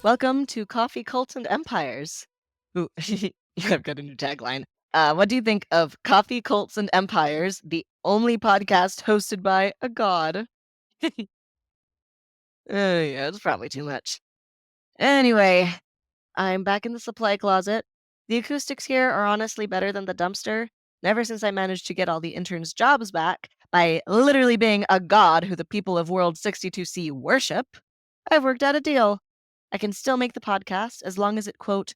Welcome to Coffee, Cults, and Empires. Ooh, I've got a new tagline. What do you think of Coffee, Cults, and Empires, the only podcast hosted by a god? Yeah, it's probably too much. Anyway, I'm back in the supply closet. The acoustics here are honestly better than the dumpster. And ever since I managed to get all the interns' jobs back by literally being a god who the people of World 62C worship, I've worked out a deal. I can still make the podcast as long as it, quote,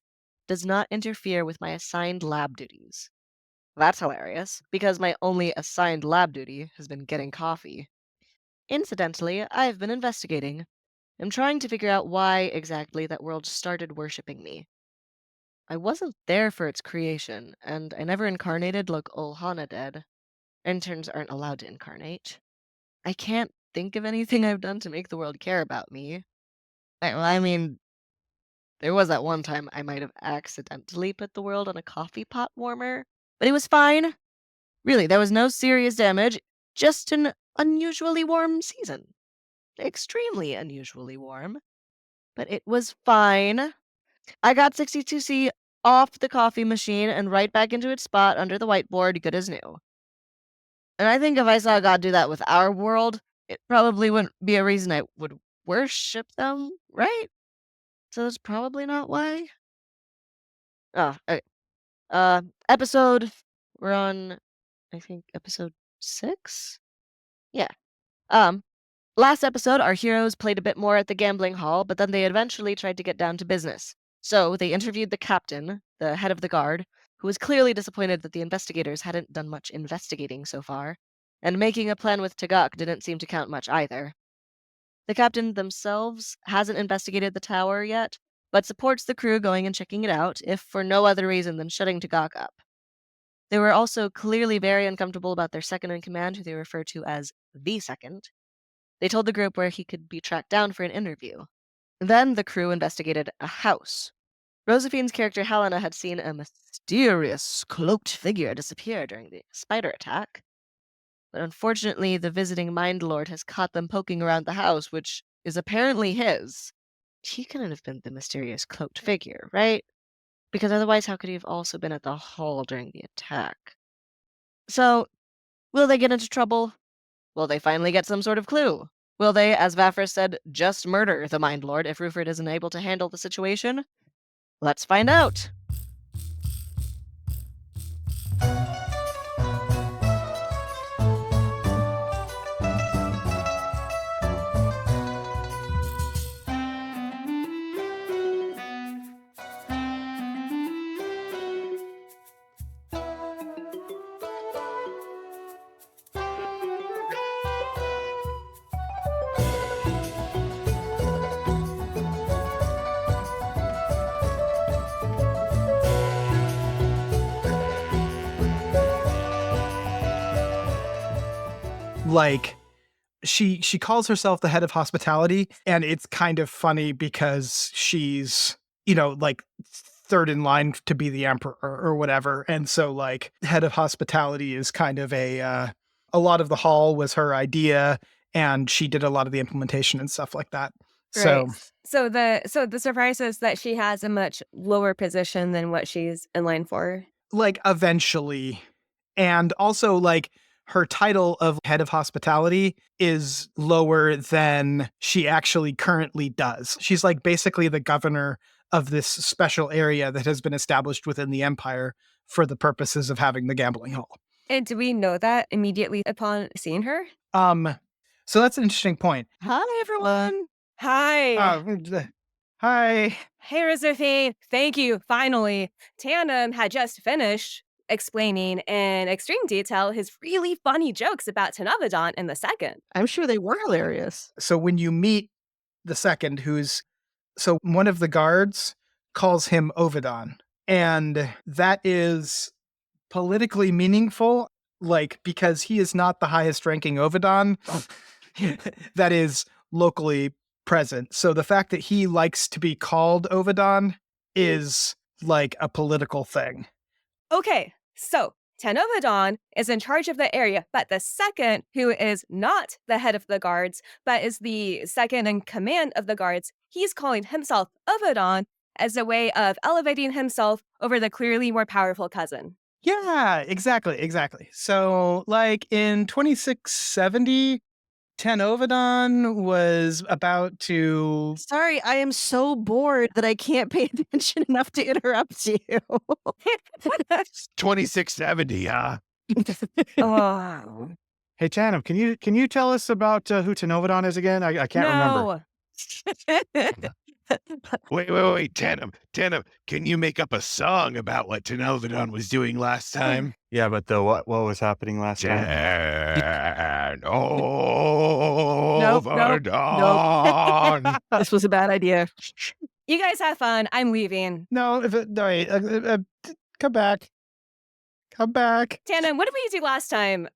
does not interfere with my assigned lab duties. That's hilarious, because my only assigned lab duty has been getting coffee. Incidentally, I've been investigating. I'm trying to figure out why exactly that world started worshipping me. I wasn't there for its creation, and I never incarnated like Olhana did. Interns aren't allowed to incarnate. I can't think of anything I've done to make the world care about me. I mean, there was that one time I might have accidentally put the world on a coffee pot warmer, but it was fine. Really, there was no serious damage, just an unusually warm season. Extremely unusually warm, but it was fine. I got 62C off the coffee machine and right back into its spot under the whiteboard, good as new. And I think if I saw God do that with our world, it probably wouldn't be a reason I would worship them, right? So that's probably not why. Oh, okay. Episode, we're on, I think, episode 6? Yeah. Um, Last episode, our heroes played a bit more at the gambling hall, but then they eventually tried to get down to business. So they interviewed the captain, the head of the guard, who was clearly disappointed that the investigators hadn't done much investigating so far, and making a plan with Tagak didn't seem to count much either. The captain themselves hasn't investigated the tower yet, but supports the crew going and checking it out, if for no other reason than shutting Tagak up. They were also clearly very uncomfortable about their second in command, who they refer to as the second. They told the group where he could be tracked down for an interview. Then the crew investigated a house. Rozafeen's character Hellena had seen a mysterious cloaked figure disappear during the spider attack. But unfortunately, the visiting Mindlord has caught them poking around the house, which is apparently his. He couldn't have been the mysterious cloaked figure, right? Because otherwise, how could he have also been at the hall during the attack? So, will they get into trouble? Will they finally get some sort of clue? Will they, as Vafra said, just murder the Mind Lord if Ruford isn't able to handle the situation? Let's find out! Like, she calls herself the head of hospitality, and it's kind of funny because she's, like third in line to be the emperor or whatever. And so like head of hospitality is kind of a lot of the hall was her idea, and she did a lot of the implementation and stuff like that. Right. So So the surprise is that she has a much lower position than what she's in line for. like eventually, and also like her title of head of hospitality is lower than she actually currently does. She's like basically the governor of this special area that has been established within the empire for the purposes of having the gambling hall. And do we know that immediately upon seeing her? So that's an interesting point. Hi, everyone! Hi. Hi. Hey, Rozafeen. Thank you. Finally. Tanam had just finished explaining in extreme detail his really funny jokes about Tanavadon in the second. I'm sure they were hilarious. So when you meet the second, so one of the guards calls him Ovidon, and that is politically meaningful, like, because he is not the highest ranking Ovidon that is locally present. So the fact that he likes to be called Ovidon is like a political thing. Okay, so Tanovadan is in charge of the area, but the second, who is not the head of the guards, but is the second in command of the guards, he's calling himself Ovadan as a way of elevating himself over the clearly more powerful cousin. Yeah, exactly. So, like in 2670, Tanovadan was about to. Sorry, I am so bored that I can't pay attention enough to interrupt you. 2670, huh? Oh, Hey, Tanam, can you tell us about who Tanovadan is again? I can't remember. Wait, Tanam, can you make up a song about what Tanovadan was doing last time? Yeah, but what was happening last time? Tanovadan. This was a bad idea. you guys have fun. I'm leaving. No, wait, come back. Tanam, what did we do last time?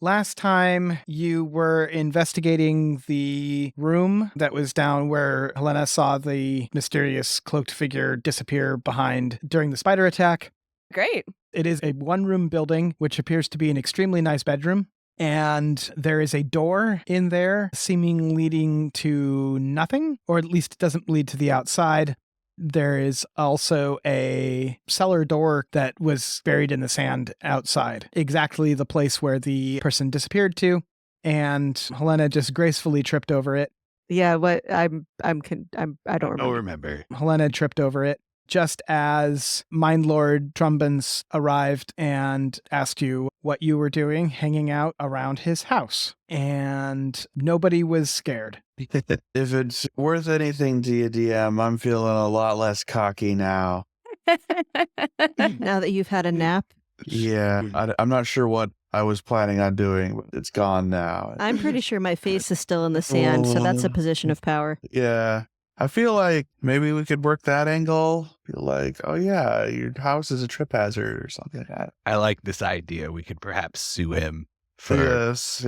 Last time you were investigating the room that was down where Hellena saw the mysterious cloaked figure disappear behind during the spider attack. Great. It is a one-room building, which appears to be an extremely nice bedroom. And there is a door in there, seeming leading to nothing, or at least it doesn't lead to the outside. There is also a cellar door that was buried in the sand outside, exactly the place where the person disappeared to. And Hellena just gracefully tripped over it. Yeah, what I don't remember. Hellena tripped over it just as Mindlord Trumbans arrived and asked you what you were doing hanging out around his house. And nobody was scared. If it's worth anything to you, DM, I'm feeling a lot less cocky now. Now that you've had a nap, Yeah, I'm not sure what I was planning on doing, but it's gone now. I'm pretty sure my face is still in the sand, so that's a position of power. Yeah. I feel like maybe we could work that angle. Feel like, oh yeah, your house is a trip hazard or something like that. I like this idea. We could perhaps sue him for. Yes.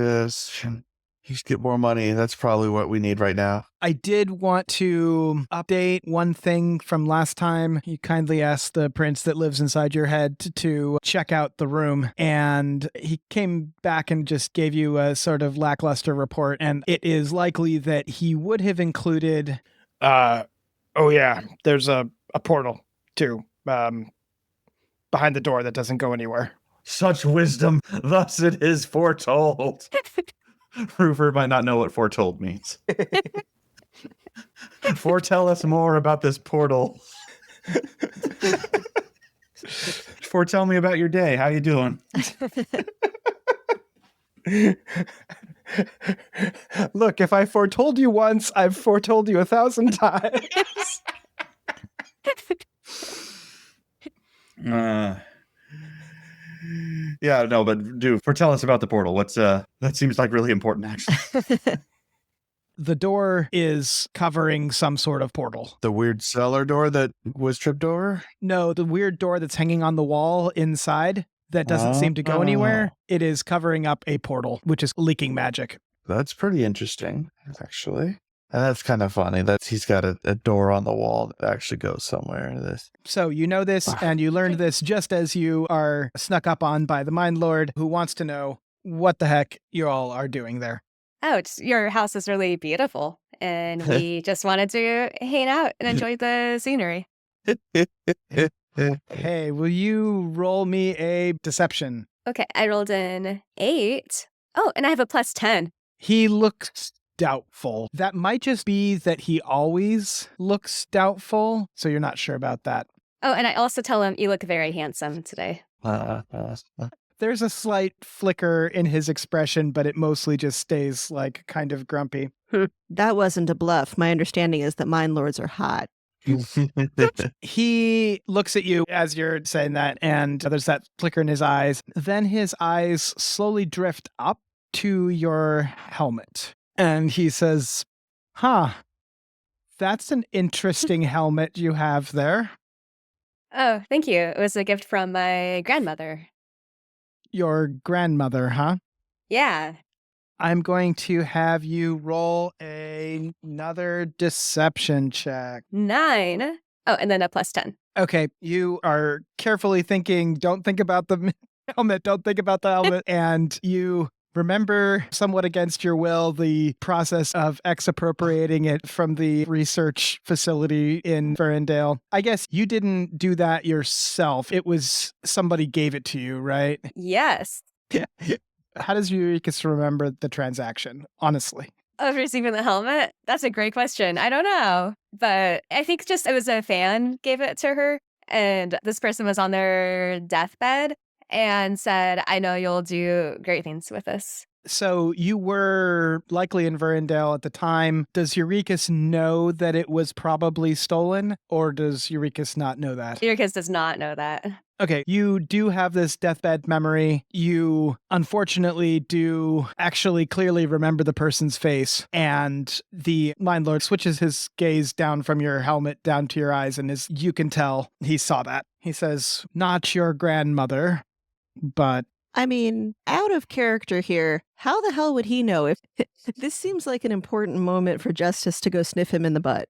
You should get more money. That's probably what we need right now. I did want to update one thing from last time. You kindly asked the prince that lives inside your head to check out the room, and he came back and just gave you a sort of lackluster report, and it is likely that he would have included... oh yeah, there's a portal, too, behind the door that doesn't go anywhere. Such wisdom, thus it is foretold. Roofer might not know what foretold means. Foretell us more about this portal. Foretell me about your day. How you doing? Look, if I foretold you once, I've foretold you 1,000 times. Yeah, no, but do foretell us about the portal. What's that seems like really important, actually. The door is covering some sort of portal. The weird cellar door that was tripped over? No, the weird door that's hanging on the wall inside that doesn't seem to go anywhere. It is covering up a portal, which is leaking magic. That's pretty interesting, actually. And that's kind of funny that he's got a door on the wall that actually goes somewhere. So you know this, and you learned this just as you are snuck up on by the Mindlord, who wants to know what the heck you all are doing there. Oh, your house is really beautiful. And we just wanted to hang out and enjoy the scenery. Hey, will you roll me a deception? Okay, I rolled an 8. Oh, and I have a +10. He looks doubtful. That might just be that he always looks doubtful, so you're not sure about that. Oh, and I also tell him, you look very handsome today. There's a slight flicker in his expression, but it mostly just stays like kind of grumpy. That wasn't a bluff. My understanding is that Mindlords are hot. He looks at you as you're saying that, and there's that flicker in his eyes. Then his eyes slowly drift up to your helmet. And he says, that's an interesting helmet you have there. Oh, thank you. It was a gift from my grandmother. Your grandmother, huh? Yeah. I'm going to have you roll another deception check. 9. Oh, and then a +10. Okay, you are carefully thinking, don't think about the helmet. Don't think about the helmet. And you remember, somewhat against your will, the process of expropriating it from the research facility in Ferndale. I guess you didn't do that yourself. It was somebody gave it to you, right? Yes. How does Eureka's remember the transaction, honestly? Of receiving the helmet? That's a great question. I don't know. But I think just it was a fan gave it to her. And this person was on their deathbed and said, I know you'll do great things with this. So you were likely in Verendale at the time. Does Eureka's know that it was probably stolen, or does Eureka's not know that? Eureka's does not know that. Okay, you do have this deathbed memory. You unfortunately do actually clearly remember the person's face, and the Mindlord switches his gaze down from your helmet down to your eyes, and you can tell he saw that. He says, "Not your grandmother, but..." I mean, out of character here, how the hell would he know if this seems like an important moment for Justice to go sniff him in the butt?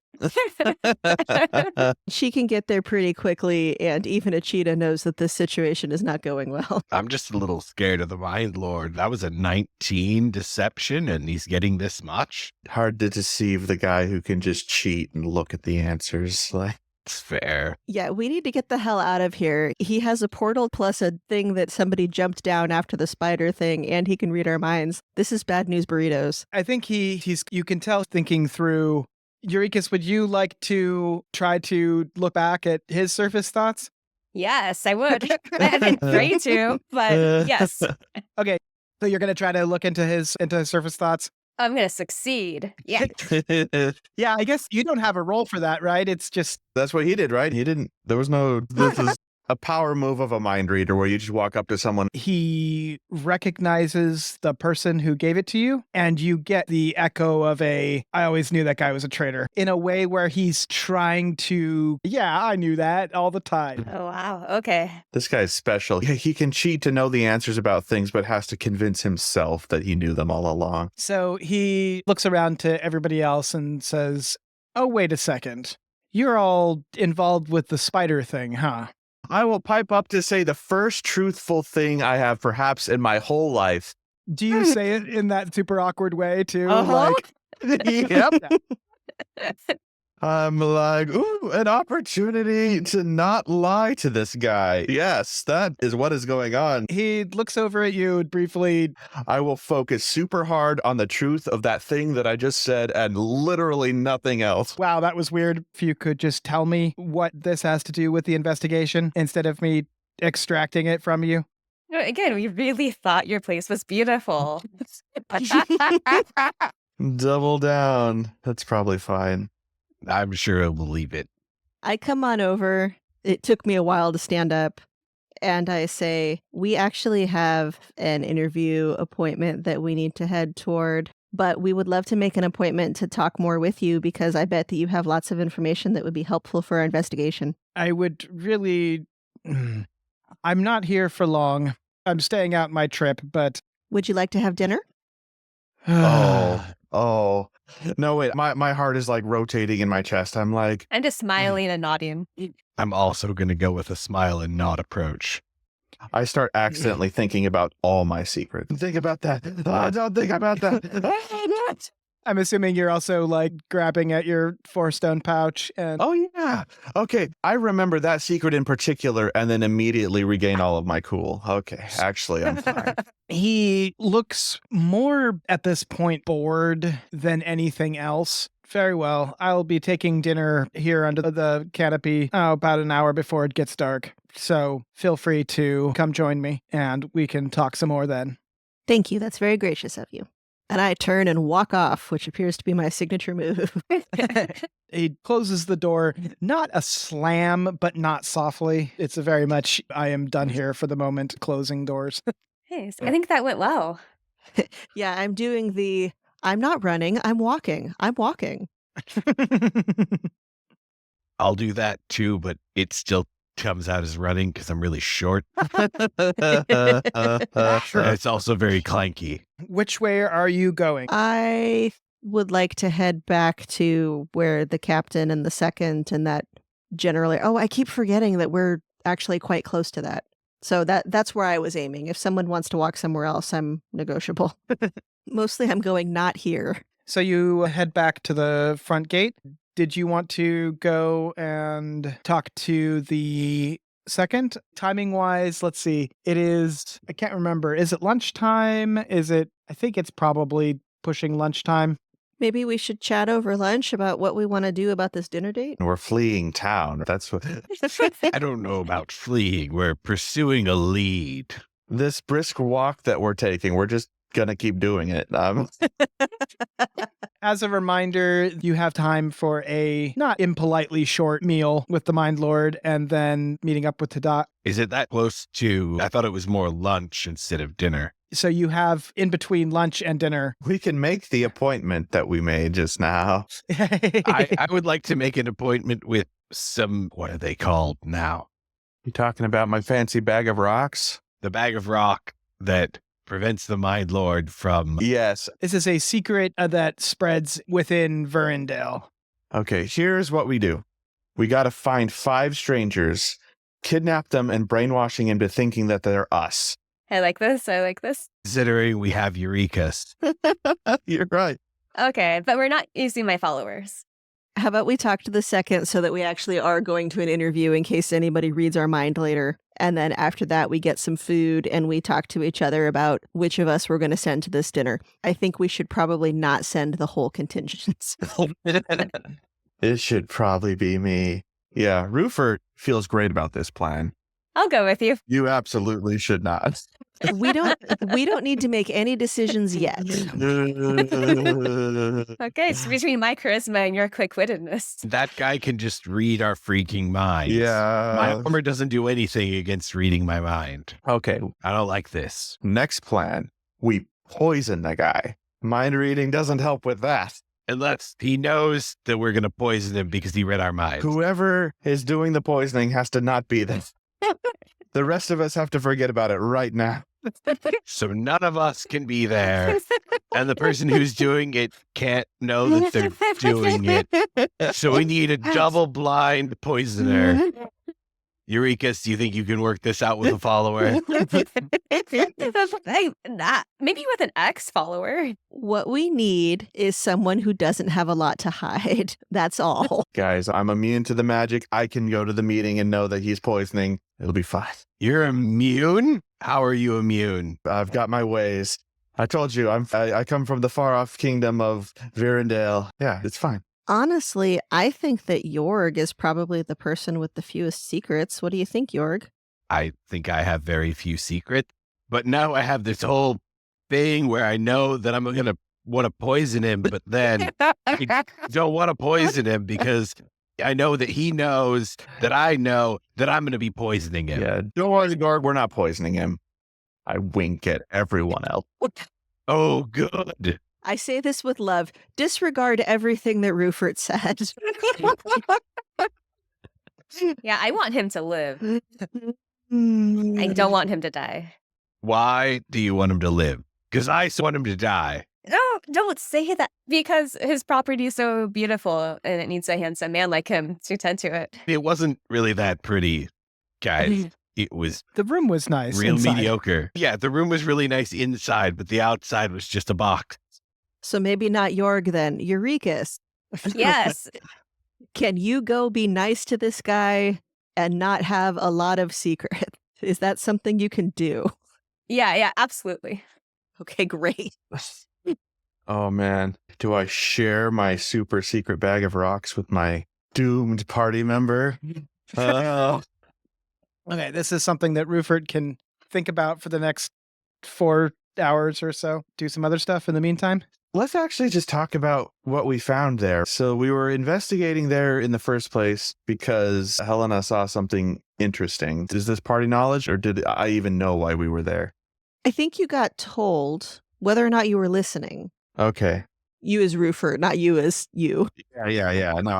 She can get there pretty quickly, and even a cheetah knows that this situation is not going well. I'm just a little scared of the Mind Lord. That was a 19 deception, and he's getting this much. Hard to deceive the guy who can just cheat and look at the answers. Like, It's fair. Yeah, we need to get the hell out of here. He has a portal plus a thing that somebody jumped down after the spider thing, and he can read our minds. This is bad news burritos. I think he's you can tell thinking through. Eureka's, would you like to try to look back at his surface thoughts? Yes, I would. I'd be great to, but yes, Okay, so you're gonna try to look into his surface thoughts. I'm going to succeed. Yeah. Yeah, I guess you don't have a role for that, right? It's just that's what he did, right? He didn't. There was no. This is a power move of a mind reader where you just walk up to someone. he recognizes the person who gave it to you, and you get the echo of I always knew that guy was a traitor, in a way where he's trying to, yeah, I knew that all the time. Oh, wow. Okay. This guy's special. He can cheat to know the answers about things, but has to convince himself that he knew them all along. So he looks around to everybody else and says, "Oh, wait a second. You're all involved with the spider thing, huh?" I will pipe up to say the first truthful thing I have perhaps in my whole life. Do you say it in that super awkward way too? Uh-huh. Yep. I'm like, ooh, an opportunity to not lie to this guy. Yes, that is what is going on. He looks over at you briefly. I will focus super hard on the truth of that thing that I just said and literally nothing else. Wow, that was weird. If you could just tell me what this has to do with the investigation instead of me extracting it from you. Again, we really thought your place was beautiful. Double down. That's probably fine. I'm sure he'll believe it. I come on over. It took me a while to stand up. And I say, we actually have an interview appointment that we need to head toward, but we would love to make an appointment to talk more with you because I bet that you have lots of information that would be helpful for our investigation. I would really... I'm not here for long. I'm staying out my trip, but... Would you like to have dinner? Oh. No, wait. My heart is like rotating in my chest. I'm like, I'm just smiling and nodding. I'm also going to go with a smile and nod approach. I start accidentally thinking about all my secrets. Think about that. Oh, don't think about that. I'm assuming you're also like grabbing at your 4-stone pouch and... Oh, yeah. Okay. I remember that secret in particular and then immediately regain all of my cool. Okay. Actually, I'm fine. He looks more at this point bored than anything else. Very well. I'll be taking dinner here under the canopy about an hour before it gets dark. So feel free to come join me and we can talk some more then. Thank you. That's very gracious of you. And I turn and walk off, which appears to be my signature move. He closes the door, not a slam, but not softly. It's a very much, I am done here for the moment, closing doors. Hey, so I think that went well. Yeah, I'm doing I'm not running, I'm walking. I'm walking. I'll do that too, but it still comes out as running because I'm really short. It's also very clanky. Which way are you going? I would like to head back to where the captain and the second and that generally... Oh, I keep forgetting that we're actually quite close to that. So that's where I was aiming. If someone wants to walk somewhere else, I'm negotiable. Mostly I'm going not here. So you head back to the front gate. Did you want to go and talk to the second? Timing wise, let's see. It is, I can't remember. Is it lunchtime? I think it's probably pushing lunchtime. Maybe we should chat over lunch about what we want to do about this dinner date. We're fleeing town. That's what I don't know about fleeing. We're pursuing a lead. this brisk walk that we're taking, we're just going to keep doing it. As a reminder, you have time for a not impolitely short meal with the Mindlord and then meeting up with Tada. Is it that close to? I thought it was more lunch instead of dinner. So you have in between lunch and dinner. We can make the appointment that we made just now. I would like to make an appointment with some, what are they called now? You talking about my fancy bag of rocks? The bag of rock that prevents the Mindlord from... Yes. This is a secret that spreads within Verindale. Okay, here's what we do. We got to find 5 strangers, kidnap them, and brainwashing into thinking that they're us. I like this. I like this. Considering we have Eurekas. You're right. Okay, but we're not using my followers. How about we talk to the second so that we actually are going to an interview in case anybody reads our mind later. And then after that, we get some food and we talk to each other about which of us we're going to send to this dinner. I think we should probably not send the whole contingent. It should probably be me. Yeah, Rufert feels great about this plan. I'll go with you. You absolutely should not. We don't need to make any decisions yet. Okay, it's between my charisma and your quick-wittedness. That guy can just read our freaking minds. Yeah. My armor doesn't do anything against reading my mind. Okay, I don't like this. next plan. We poison the guy. Mind reading doesn't help with that. Unless he knows that we're going to poison him because he read our minds. Whoever is doing the poisoning has to not be there. The rest of us have to forget about it right now. So none of us can be there. And the person who's doing it can't know that they're doing it. So we need a double blind poisoner. Eurekas, do you think you can work this out with a follower? Maybe with an ex-follower. What we need is someone who doesn't have a lot to hide. That's all. Guys, I'm immune to the magic. I can go to the meeting and know that he's poisoning. It'll be fine. You're immune? How are you immune? I've got my ways. I told you, I come from the far-off kingdom of Verindale. Yeah, it's fine. Honestly, I think that Jorg is probably the person with the fewest secrets. What do you think, Jorg? I think I have very few secrets, but now I have this whole thing where I know that I'm going to want to poison him, but then I don't want to poison him because I know that he knows that I know that I'm going to be poisoning him. Yeah, don't worry, Gorg, we're not poisoning him. I wink at everyone else. Oh, good. I say this with love. Disregard everything that Rufert said. Yeah, I want him to live. I don't want him to die. Why do you want him to live? Because I want him to die. No, don't say that. Because his property is so beautiful and it needs a handsome man like him to tend to it. It wasn't really that pretty, guys. It was The room was nice. real inside. mediocre. Yeah, the room was really nice inside, but the outside was just a box. So maybe not Jorg then. Eurekas. Yes. Can you go be nice to this guy and not have a lot of secrets? Is that something you can do? Yeah, absolutely. Okay, great. Oh, man. Do I share my super secret bag of rocks with my doomed party member? Oh. Okay, this is something that Rufert can think about for the next 4 hours or so. Do some other stuff in the meantime. Let's actually just talk about what we found there. So we were investigating there in the first place because Hellena saw something interesting. Is this party knowledge, or did I even know why we were there? I think you got told whether or not you were listening. Okay. You as Rufert, not you as you. Yeah. No,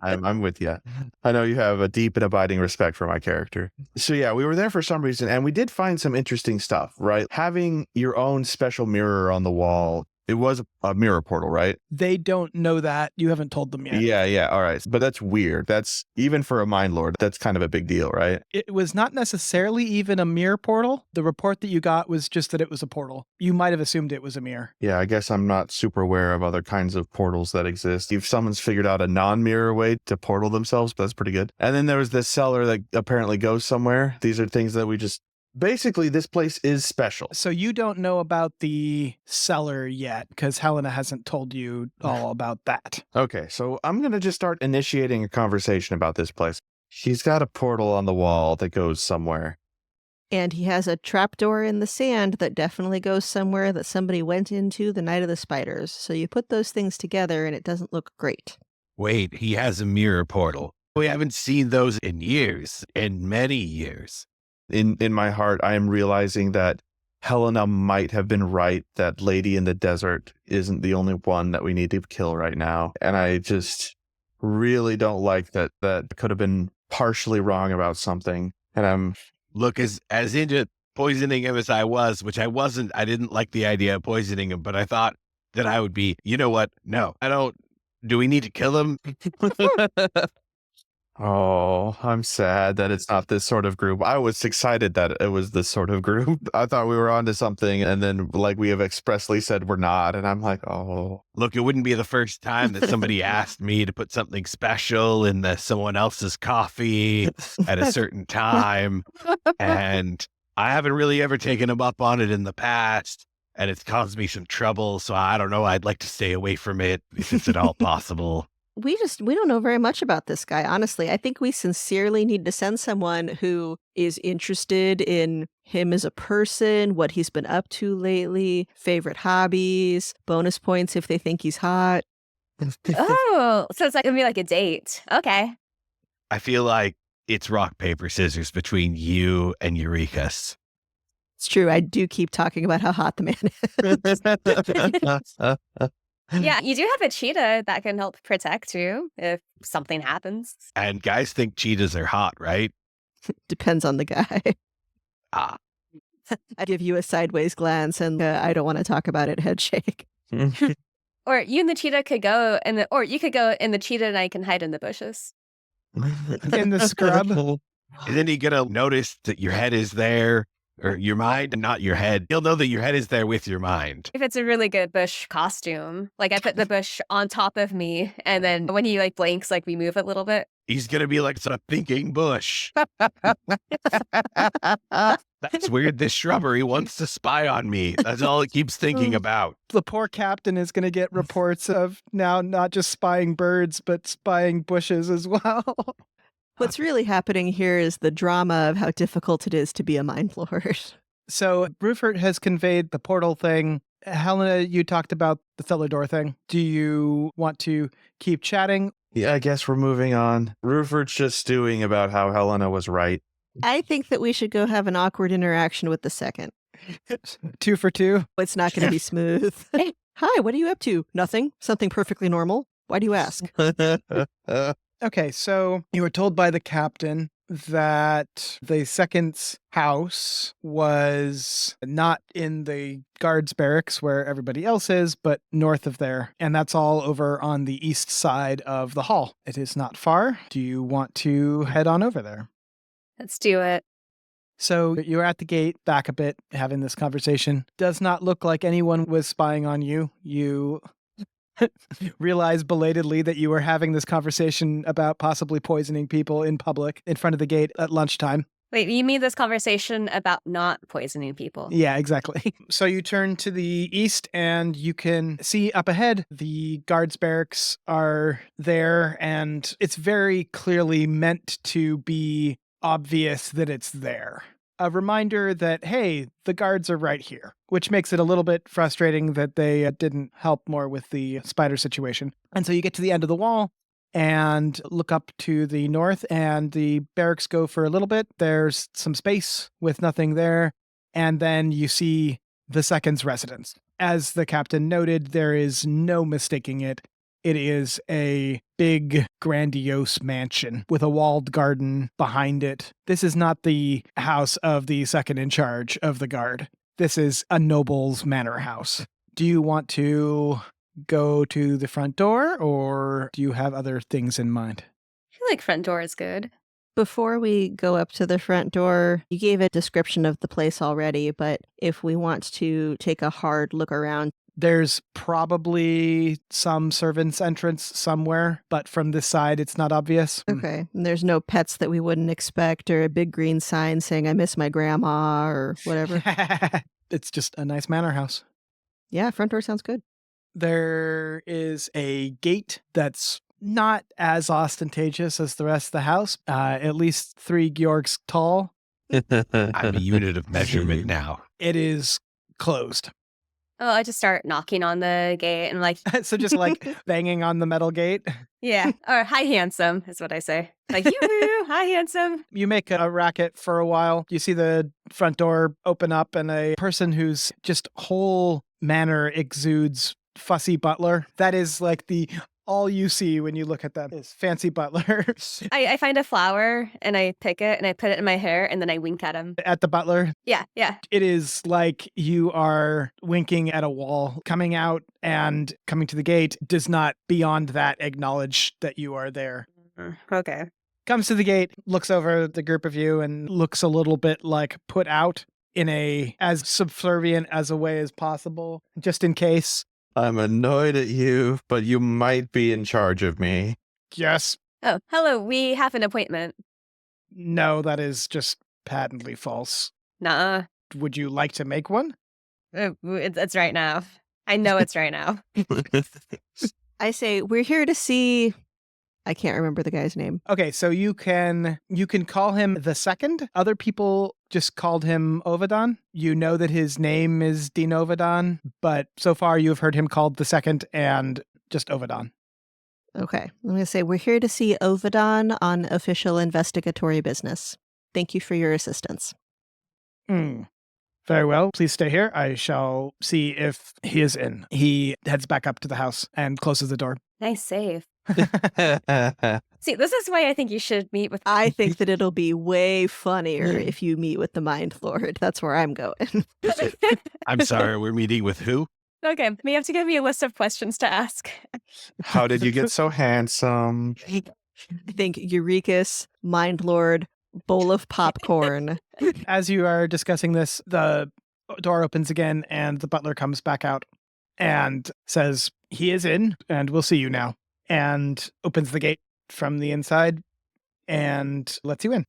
I'm with you. I know you have a deep and abiding respect for my character. So yeah, we were there for some reason, and we did find some interesting stuff, right? Having your own special mirror on the wall It was a mirror portal, right? They don't know that. You haven't told them yet. Yeah. All right. But that's weird. That's even for a Mindlord, that's kind of a big deal, right? It was not necessarily even a mirror portal. The report that you got was just that it was a portal. You might have assumed it was a mirror. Yeah, I guess I'm not super aware of other kinds of portals that exist. If someone's figured out a non-mirror way to portal themselves, that's pretty good. And then there was this cellar that apparently goes somewhere. These are things that we just... Basically, this place is special. So you don't know about the cellar yet because Hellena hasn't told you all about that. Okay, so I'm going to just start initiating a conversation about this place. She's got a portal on the wall that goes somewhere. And he has a trapdoor in the sand that definitely goes somewhere that somebody went into the night of the spiders. So you put those things together and it doesn't look great. Wait, he has a mirror portal. We haven't seen those in years, in many years. In my heart, I am realizing that Hellena might have been right, that Lady in the Desert isn't the only one that we need to kill right now. And I just really don't like that could have been partially wrong about something. And I'm... Look, as into poisoning him as I was, which I wasn't, I didn't like the idea of poisoning him, but I thought that I would be, you know what? No, I don't. Do we need to kill him? Oh, I'm sad that it's not this sort of group. I was excited that it was this sort of group. I thought we were onto something, and then like we have expressly said we're not, and I'm like, oh. Look, it wouldn't be the first time that somebody asked me to put something special in someone else's coffee at a certain time, and I haven't really ever taken them up on it in the past, and it's caused me some trouble, so I don't know, I'd like to stay away from it if it's at all possible. We don't know very much about this guy, honestly. I think we sincerely need to send someone who is interested in him as a person, what he's been up to lately, favorite hobbies, bonus points if they think he's hot. Oh, so it's like gonna be like a date. Okay. I feel like it's rock, paper, scissors between you and Eurekas. It's true. I do keep talking about how hot the man is. Yeah, you do have a cheetah that can help protect you if something happens. And guys think cheetahs are hot, right? Depends on the guy. Ah. I give you a sideways glance and I don't want to talk about it, head shake. Or you and the cheetah could go, or you could go and the cheetah and I can hide in the bushes. In the scrub. Isn't he gonna notice that your head is there? Or your mind and not your head. He'll know that your head is there with your mind. If it's a really good bush costume, like I put the bush on top of me, and then when he like blinks, like we move a little bit. He's gonna be like a thinking bush. That's weird. This shrubbery wants to spy on me. That's all it keeps thinking about. The poor captain is going to get reports of now not just spying birds, but spying bushes as well. What's really happening here is the drama of how difficult it is to be a Mindlord. So Rufert has conveyed the portal thing. Helena, you talked about the cellar door thing. Do you want to keep chatting? Yeah, I guess we're moving on. Rufert's just stewing about how Hellena was right. I think that we should go have an awkward interaction with the second. 2 for 2. It's not going to be smooth. Hi, what are you up to? Nothing. Something perfectly normal. Why do you ask? Okay, so you were told by the captain that the second's house was not in the guards' barracks where everybody else is, but north of there. And that's all over on the east side of the hall. It is not far. Do you want to head on over there? Let's do it. So you're at the gate, back a bit, having this conversation. Does not look like anyone was spying on you. You realize belatedly that you were having this conversation about possibly poisoning people in public in front of the gate at lunchtime. Wait, you mean this conversation about not poisoning people? Yeah, exactly. So you turn to the east and you can see up ahead the guards' barracks are there, and it's very clearly meant to be obvious that it's there. A reminder that, hey, the guards are right here, which makes it a little bit frustrating that they didn't help more with the spider situation. And so you get to the end of the wall and look up to the north, and the barracks go for a little bit. There's some space with nothing there. And then you see the second's residence. As the captain noted, there is no mistaking it. It is a big, grandiose mansion with a walled garden behind it. This is not the house of the second in charge of the guard. This is a noble's manor house. Do you want to go to the front door, or do you have other things in mind? I feel like front door is good. Before we go up to the front door, you gave a description of the place already, but if we want to take a hard look around, There's probably some servant's entrance somewhere, but from this side, it's not obvious. okay, and there's no pets that we wouldn't expect or a big green sign saying, I miss my grandma or whatever. It's just a nice manor house. Yeah, front door sounds good. There is a gate that's not as ostentatious as the rest of the house, at least 3 Georgs tall. I'm a unit of measurement now. It is closed. Oh, I just start knocking on the gate and like, So just like banging on the metal gate. yeah. Or hi, handsome is what I say. Like, yoo-hoo, hi, handsome. You make a racket for a while. You see the front door open up and a person whose just whole manner exudes fussy butler. That is like the all you see when you look at that is fancy butler. I find a flower and I pick it and I put it in my hair and then I wink at him. At the butler, Yeah, yeah. it is like you are winking at a wall. Coming out and coming to the gate does not beyond that acknowledge that you are there. Okay. Comes to the gate, looks over the group of you and looks a little bit like put out in a as subservient as a way as possible, just in case. I'm annoyed at you, but you might be in charge of me. Yes. Oh, hello. We have an appointment. No, that is just patently false. Nuh-uh. Would you like to make one? It's right now. I know it's right now. I say, we're here to see. I can't remember the guy's name. Okay, so you can call him the second. Other people just called him Ovidon. You know that his name is Dean Ovidon, but so far you've heard him called the second and just Ovidon. Okay. I'm going to say, we're here to see Ovidon on official investigatory business. Thank you for your assistance. Very well. Please stay here. I shall see if he is in. He heads back up to the house and closes the door. Nice save. See, this is why I think you should meet with. I think that it'll be way funnier if you meet with the Mindlord. That's where I'm going. I'm sorry, we're meeting with who? Okay, you have to give me a list of questions to ask. How did you get so handsome? I think Eurekas, Mindlord, bowl of popcorn. As you are discussing this, the door opens again and the butler comes back out and says, he is in and we'll see you now. And opens the gate from the inside and lets you in.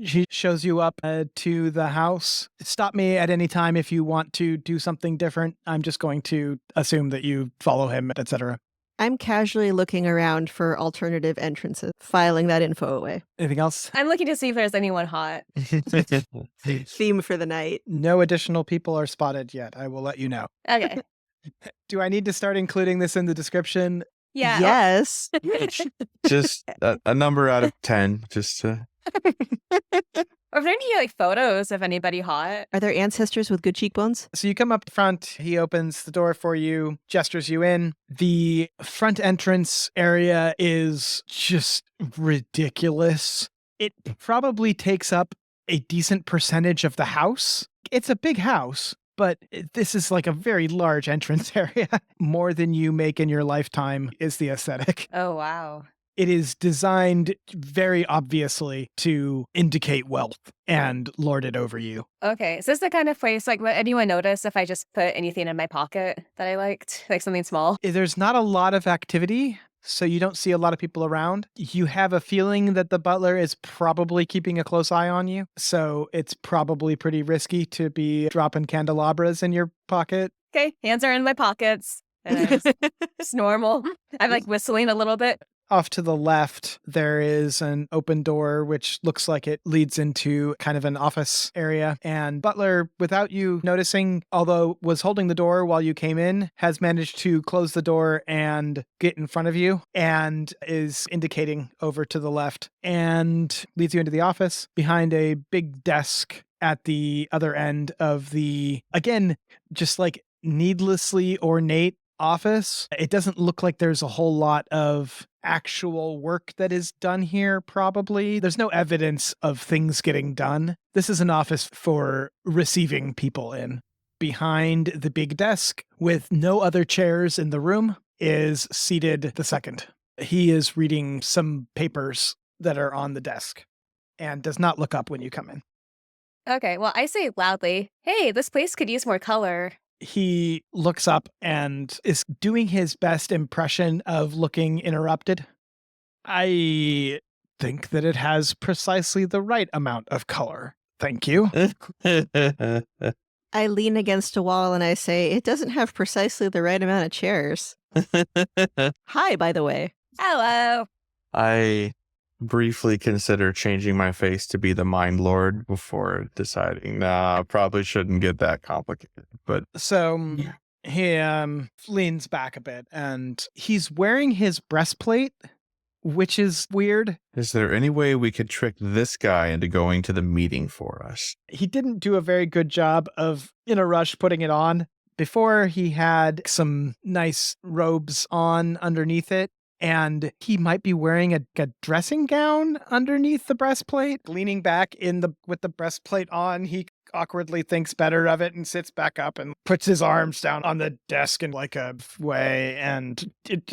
She shows you up to the house. Stop me at any time if you want to do something different. I'm just going to assume that you follow him, etc. I'm casually looking around for alternative entrances, filing that info away. Anything else? I'm looking to see if there's anyone hot. Theme for the night. No additional people are spotted yet. I will let you know. Okay. Do I need to start including this in the description? Yeah. Yes. Just a number out of 10. Just to... Are there any like photos of anybody hot? Are there ancestors with good cheekbones? So you come up front, he opens the door for you, gestures you in. The front entrance area is just ridiculous. It probably takes up a decent percentage of the house. It's a big house, but this is like a very large entrance area. More than you make in your lifetime is the aesthetic. Oh, wow. It is designed very obviously to indicate wealth and lord it over you. Okay. Is this the kind of place, like, would anyone notice if I just put anything in my pocket that I liked? Like something small? There's not a lot of activity, so you don't see a lot of people around. You have a feeling that the butler is probably keeping a close eye on you, so it's probably pretty risky to be dropping candelabras in your pocket. Okay. Hands are in my pockets. And it's normal. I'm like whistling a little bit. Off to the left, there is an open door, which looks like it leads into kind of an office area. And Butler, without you noticing, although was holding the door while you came in, has managed to close the door and get in front of you and is indicating over to the left and leads you into the office behind a big desk at the other end of the, again, just like needlessly ornate office. It doesn't look like there's a whole lot of actual work that is done here, probably. There's no evidence of things getting done. This is an office for receiving people in. behind the big desk with no other chairs in the room is seated the second. He is reading some papers that are on the desk and does not look up when you come in. Okay, well, I say loudly, hey, this place could use more color. He looks up and is doing his best impression of looking interrupted. I think that it has precisely the right amount of color. Thank you. I lean against a wall and I say, it doesn't have precisely the right amount of chairs. Hi, by the way. Hello. I briefly consider changing my face to be the Mindlord before deciding, nah, probably shouldn't get that complicated. But So he leans back a bit and he's wearing his breastplate, which is weird. is there any way we could trick this guy into going to the meeting for us? He didn't do a very good job of, in a rush, putting it on. Before, he had some nice robes on underneath it, and he might be wearing a dressing gown underneath the breastplate. Leaning back with the breastplate on, he awkwardly thinks better of it and sits back up and puts his arms down on the desk in like a way, and it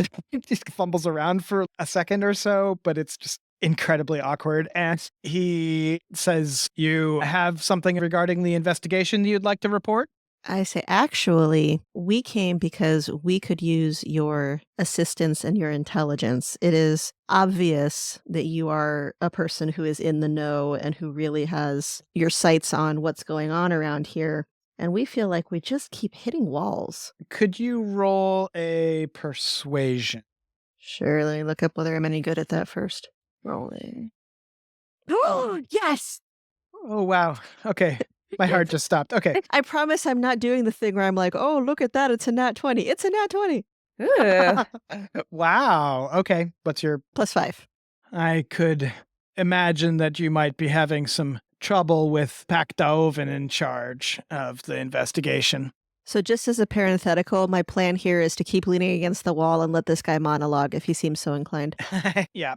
just fumbles around for a second or so, but it's just incredibly awkward. And he says, you have something regarding the investigation you'd like to report? I say, actually, we came because we could use your assistance and your intelligence. It is obvious that you are a person who is in the know and who really has your sights on what's going on around here. And we feel like we just keep hitting walls. Could you roll a persuasion? Sure, let me look up whether I'm any good at that first. Rolling. Oh, yes! Oh, wow. Okay. My heart just stopped. Okay. I promise I'm not doing the thing where I'm like, oh, look at that. It's a nat 20. It's a nat 20. Ooh. Wow. Okay. What's your... +5. I could imagine that you might be having some trouble with Pactoven in charge of the investigation. So just as a parenthetical, my plan here is to keep leaning against the wall and let this guy monologue if he seems so inclined. Yeah.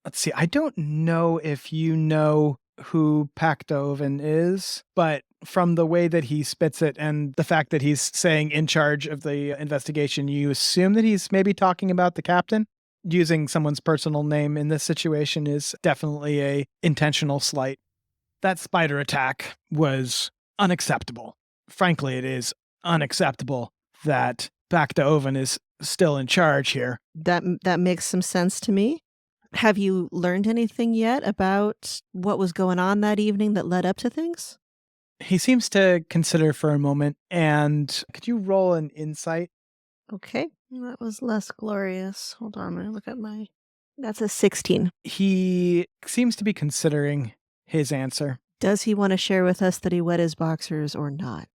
Let's see. I don't know if you know who Pactoven is, but from the way that he spits it and the fact that he's saying in charge of the investigation, you assume that he's maybe talking about the captain. Using someone's personal name in this situation is definitely a intentional slight. That spider attack was unacceptable. Frankly, it is unacceptable that Pactoven is still in charge here. That makes some sense to me. Have you learned anything yet about what was going on that evening that led up to things? He seems to consider for a moment, and could you roll an insight? Okay, that was less glorious. Hold on, I'm going to look at my... That's a 16. He seems to be considering his answer. Does he want to share with us that he wet his boxers or not?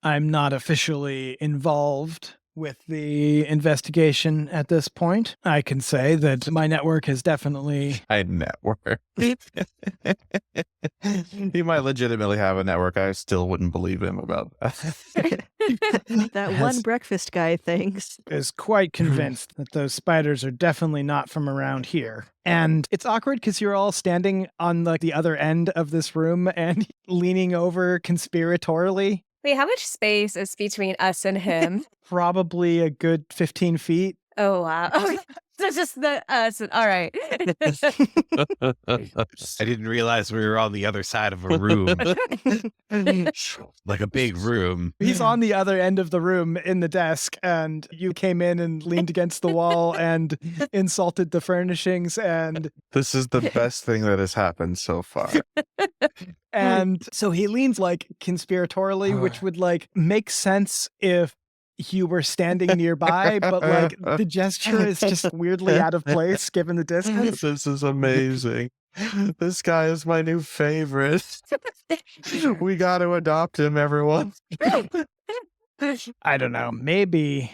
I'm not officially involved with the investigation at this point. I can say that my network has definitely... I network. He might legitimately have a network. I still wouldn't believe him about that. That one breakfast guy thinks. is quite convinced that those spiders are definitely not from around here. And it's awkward because you're all standing on like the other end of this room and leaning over conspiratorially. Wait, how much space is between us and him? Probably a good 15 feet. Oh, wow. Okay. So just the us. All right. I didn't realize we were on the other side of a room, like a big room. He's on the other end of the room in the desk, and you came in and leaned against the wall and insulted the furnishings. And This is the best thing that has happened so far. so he leans like conspiratorially, which would like make sense if you were standing nearby, but like the gesture is just weirdly out of place given the distance. This is amazing. This guy is my new favorite. We got to adopt him, everyone. I don't know. Maybe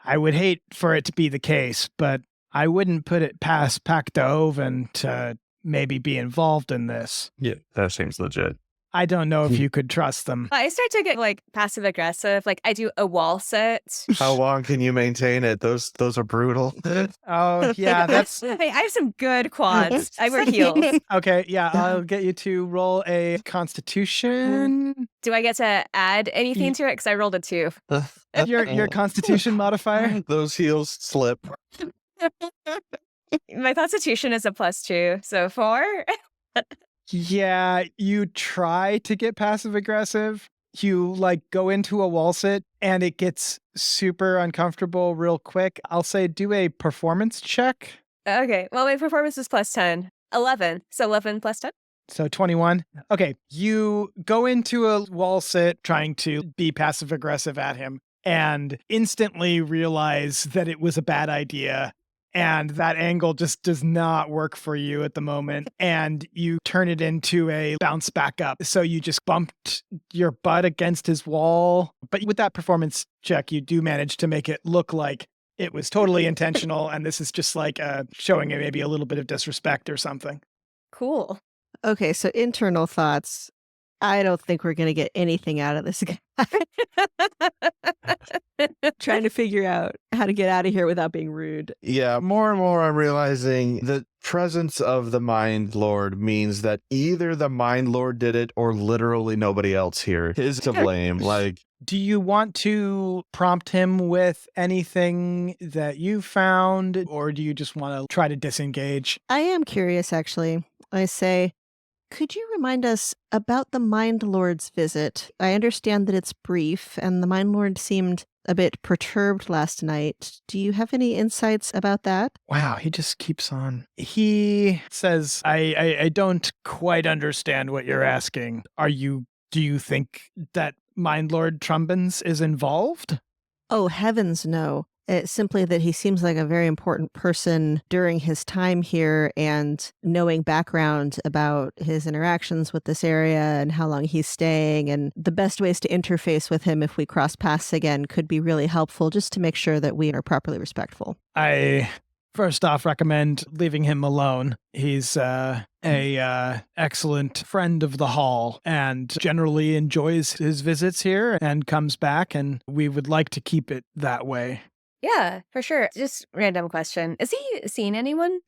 I would hate for it to be the case, but I wouldn't put it past Pactoven to maybe be involved in this. Yeah, that seems legit. I don't know if you could trust them. I start to get like passive aggressive. Like I do a wall sit. How long can you maintain it? Those are brutal. Oh, yeah, that's Hey, I have some good quads. I wear heels. okay. Yeah, I'll get you to roll a Constitution. Do I get to add anything to it? Because I rolled a 2. Your Constitution modifier. Those heels slip. My constitution is a +2, so 4. Yeah, you try to get passive aggressive. You like go into a wall sit and it gets super uncomfortable real quick. I'll say do a performance check. Okay, well, my performance is +10. 11. So 11 plus 10? So 21. Okay, you go into a wall sit trying to be passive aggressive at him and instantly realize that it was a bad idea. And that angle just does not work for you at the moment. And you turn it into a bounce back up. So you just bumped your butt against his wall. But with that performance check, you do manage to make it look like it was totally intentional. And this is just like showing it maybe a little bit of disrespect or something. Cool. Okay, so internal thoughts. I don't think we're going to get anything out of this guy. Trying to figure out how to get out of here without being rude. Yeah, more and more I'm realizing the presence of the Mindlord means that either the Mindlord did it or literally nobody else here is to blame. Like, Do you want to prompt him with anything that you found, or do you just want to try to disengage? I am curious, actually. I say, could you remind us about the Mind Lord's visit? I understand that it's brief, and the Mind Lord seemed a bit perturbed last night. Do you have any insights about that? Wow, he just keeps on. He says, I don't quite understand what you're asking. Do you think that Mindlord Trumbans is involved? Oh, heavens no. It's simply that he seems like a very important person during his time here, and knowing background about his interactions with this area and how long he's staying and the best ways to interface with him if we cross paths again could be really helpful just to make sure that we are properly respectful. I first off recommend leaving him alone. He's a excellent friend of the hall and generally enjoys his visits here and comes back, and we would like to keep it that way. Yeah, for sure. Just random question. Is he seeing anyone?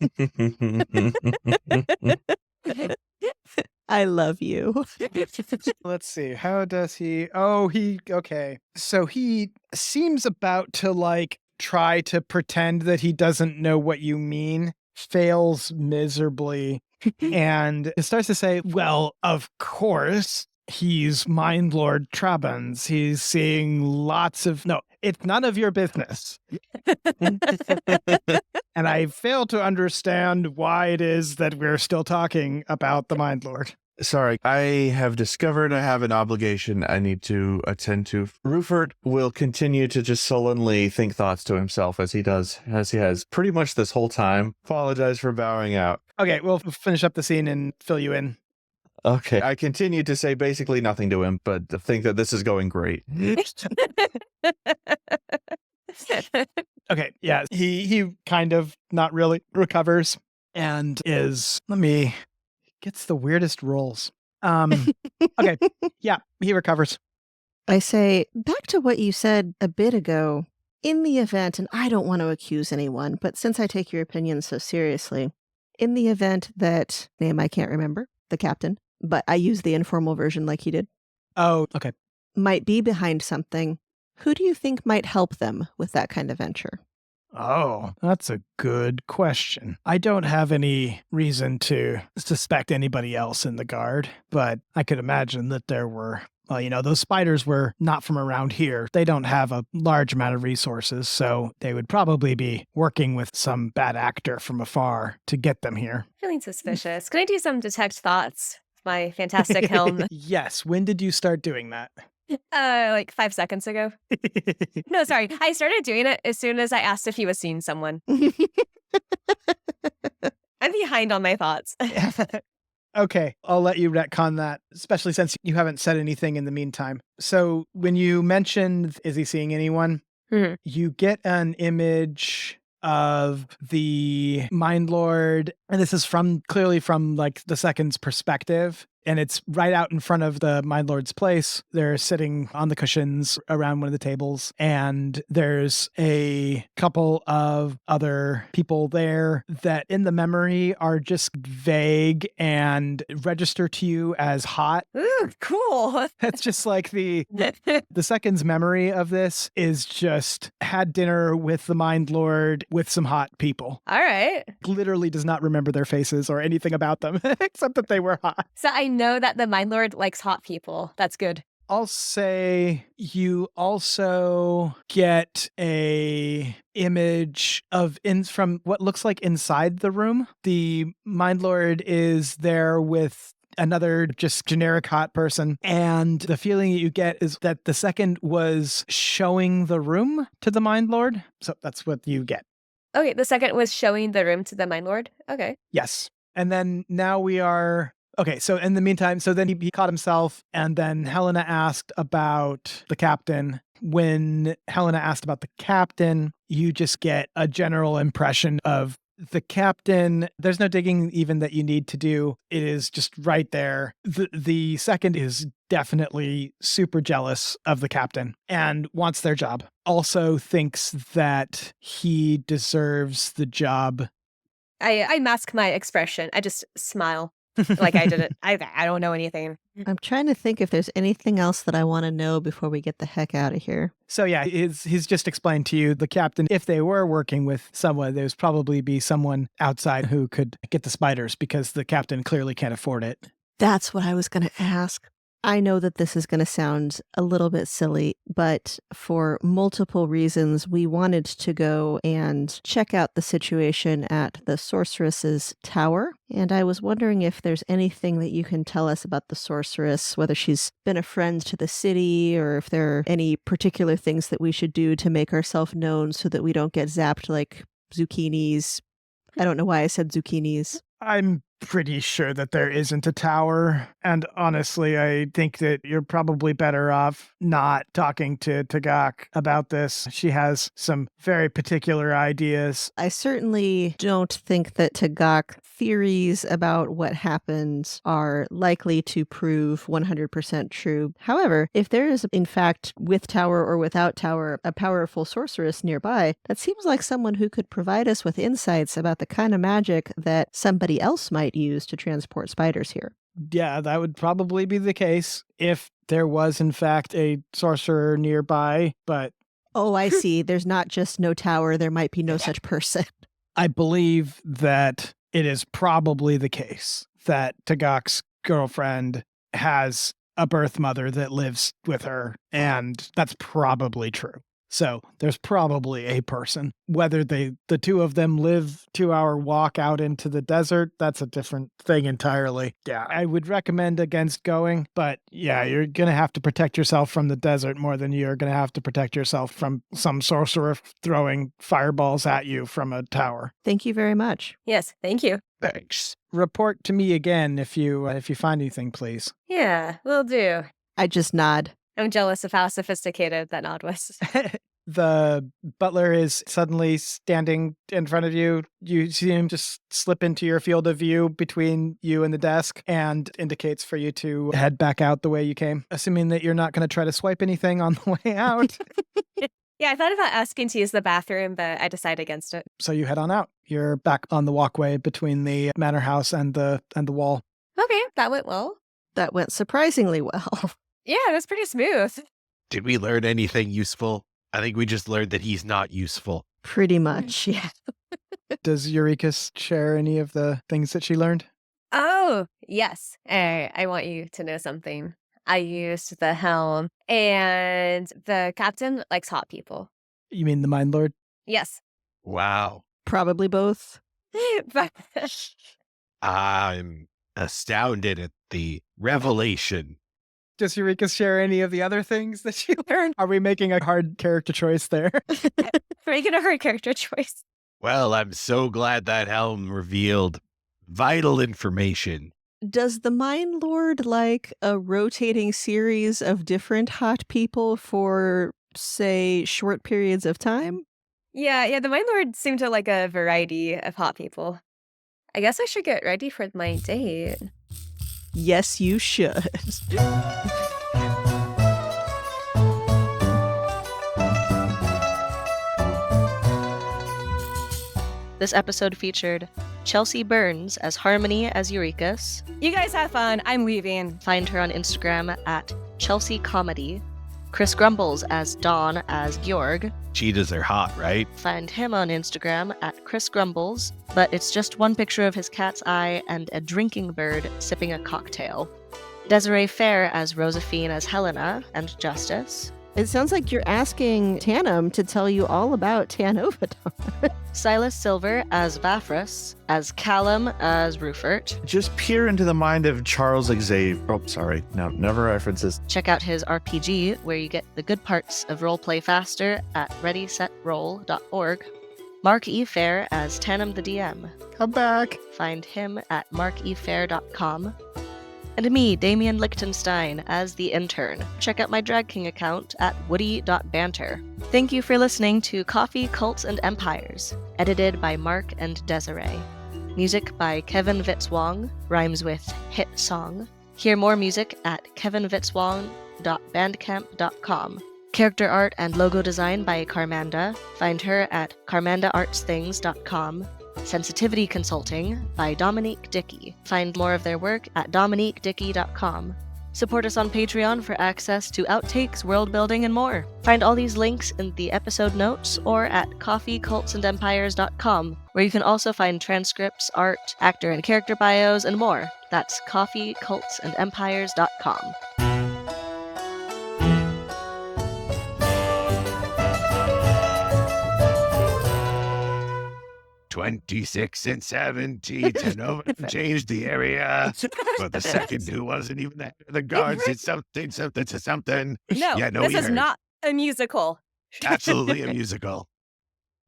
I love you. Let's see. How does he? Okay. So he seems about to like try to pretend that he doesn't know what you mean, fails miserably, and it starts to say, well, of course. He's Mindlord Trabans. He's seeing lots of... No, it's none of your business. And I fail to understand why it is that we're still talking about the Mindlord. sorry, I have discovered I have an obligation I need to attend to. Rufert will continue to just sullenly think thoughts to himself as he has pretty much this whole time. Apologize for bowing out. Okay, we'll finish up the scene and fill you in. Okay, I continue to say basically nothing to him, but think that this is going great. Okay, yeah, he kind of not really recovers and gets the weirdest rolls. Okay, yeah, he recovers. I say, back to what you said a bit ago. In the event, and I don't want to accuse anyone, but since I take your opinion so seriously, in the event that, name I can't remember, the captain, but I use the informal version like he did, Oh, okay. might be behind something, who do you think might help them with that kind of venture? Oh, that's a good question. I don't have any reason to suspect anybody else in the guard, but I could imagine that there were, well, those spiders were not from around here. They don't have a large amount of resources, so they would probably be working with some bad actor from afar to get them here. Feeling suspicious. Can I do some detect thoughts? My fantastic helm. Yes. When did you start doing that? Like 5 seconds ago. No, sorry. I started doing it as soon as I asked if he was seeing someone. I'm behind on my thoughts. Okay, I'll let you retcon that, especially since you haven't said anything in the meantime. So when you mentioned, is he seeing anyone? Mhm. You get an image of the Mindlord, and this is clearly from like the second's perspective. and it's right out in front of the Mindlord's place. They're sitting on the cushions around one of the tables, and there's a couple of other people there that in the memory are just vague and register to you as hot. Ooh, cool. That's just like the second's memory of this is just had dinner with the Mind Lord with some hot people. All right. Literally does not remember their faces or anything about them except that they were hot. So I know that the Mind Lord likes hot people. That's good. I'll say you also get a image of from what looks like inside the room. The Mind Lord is there with another just generic hot person, and the feeling that you get is that the second was showing the room to the Mind Lord. So that's what you get. Okay, the second was showing the room to the Mind Lord. Okay. Yes. And then now we are... Okay, so in the meantime, so then he caught himself, and then Helena asked about the captain. When Helena asked about the captain, you just get a general impression of the captain. There's no digging even that you need to do. It is just right there. The second is definitely super jealous of the captain and wants their job. Also thinks that he deserves the job. I mask my expression. I just smile like I didn't. I don't know anything. I'm trying to think if there's anything else that I want to know before we get the heck out of here. So yeah, he's just explained to you, the captain, if they were working with someone, there's probably be someone outside who could get the spiders because the captain clearly can't afford it. That's what I was going to ask. I know that this is going to sound a little bit silly, but for multiple reasons, we wanted to go and check out the situation at the sorceress's tower. And I was wondering if there's anything that you can tell us about the sorceress, whether she's been a friend to the city, or if there are any particular things that we should do to make ourselves known so that we don't get zapped like zucchinis. I don't know why I said zucchinis. I'm pretty sure that there isn't a tower. And honestly, I think that you're probably better off not talking to Tagak about this. She has some very particular ideas. I certainly don't think that Tagak theories about what happened are likely to prove 100% true. However, if there is, in fact, with tower or without tower, a powerful sorceress nearby, that seems like someone who could provide us with insights about the kind of magic that somebody else might use to transport spiders here. Yeah, that would probably be the case if there was, in fact, a sorcerer nearby, but... Oh, I see. There's not just no tower, there might be no such person. I believe that it is probably the case that Tagak's girlfriend has a birth mother that lives with her, and that's probably true. So there's probably a person. Whether the two of them live 2-hour walk out into the desert, that's a different thing entirely. Yeah, I would recommend against going, but yeah, you're going to have to protect yourself from the desert more than you're going to have to protect yourself from some sorcerer throwing fireballs at you from a tower. Thank you very much. Yes, thank you. Thanks. Report to me again if you find anything, please. Yeah, will do. I just nod. I'm jealous of how sophisticated that nod was. The butler is suddenly standing in front of you. You see him just slip into your field of view between you and the desk and indicates for you to head back out the way you came, assuming that you're not going to try to swipe anything on the way out. Yeah, I thought about asking to use the bathroom, but I decided against it. So you head on out. You're back on the walkway between the manor house and the wall. Okay, that went well. That went surprisingly well. Yeah, that's pretty smooth. Did we learn anything useful? I think we just learned that he's not useful. Pretty much, yeah. Does Eureka's share any of the things that she learned? Oh, yes. I want you to know something. I used the helm, and the captain likes hot people. You mean the Mind Lord? Yes. Wow. Probably both. But I'm astounded at the revelation. Does Eureka share any of the other things that she learned? Are we making a hard character choice there? making a hard character choice. Well, I'm so glad that helm revealed vital information. Does the Mind Lord like a rotating series of different hot people for, say, short periods of time? Yeah, the Mind Lord seemed to like a variety of hot people. I guess I should get ready for my date. Yes, you should. This episode featured Chelsea Burns as Harmony as Eurekas. You guys have fun. I'm leaving. Find her on Instagram at Chelsea Comedy. Chris Grumbles as Dawn as Georg. Cheetahs are hot, right? Find him on Instagram at Chris Grumbles, but it's just one picture of his cat's eye and a drinking bird sipping a cocktail. Desiree Phair as Rozafeen as Hellena and Justice. It sounds like you're asking Tanam to tell you all about Tanovaton. Silas Silver as Vafrus, as Callum as Rufert. Just peer into the mind of Charles Xavier. Oh, sorry. No, never references. Check out his RPG, where you get the good parts of roleplay faster at readysetroll.org. Mark E. Phair as Tanam the DM. Come back. Find him at markefair.com. And me, Damian Lichtenstein, as the Intern. Check out my Drag King account at woody.banter. Thank you for listening to Coffee, Cults, and Empires, edited by Mark and Desiree. Music by Kevin Vitzwong, rhymes with hit song. Hear more music at kevinvitzwong.bandcamp.com. Character art and logo design by Carmanda. Find her at carmandaartsthings.com. Sensitivity Consulting by Dominique Dickey. Find more of their work at dominiquedickey.com. Support us on Patreon for access to outtakes, world building, and more. Find all these links in the episode notes or at coffeecultsandempires.com, where you can also find transcripts, art, actor and character bios, and more. That's coffeecultsandempires.com. 26 and 17 to Nova changed the area. But the second who wasn't even the head of the guards did something to something. No, Yeah, no, this we is heard. not a musical. Absolutely a musical.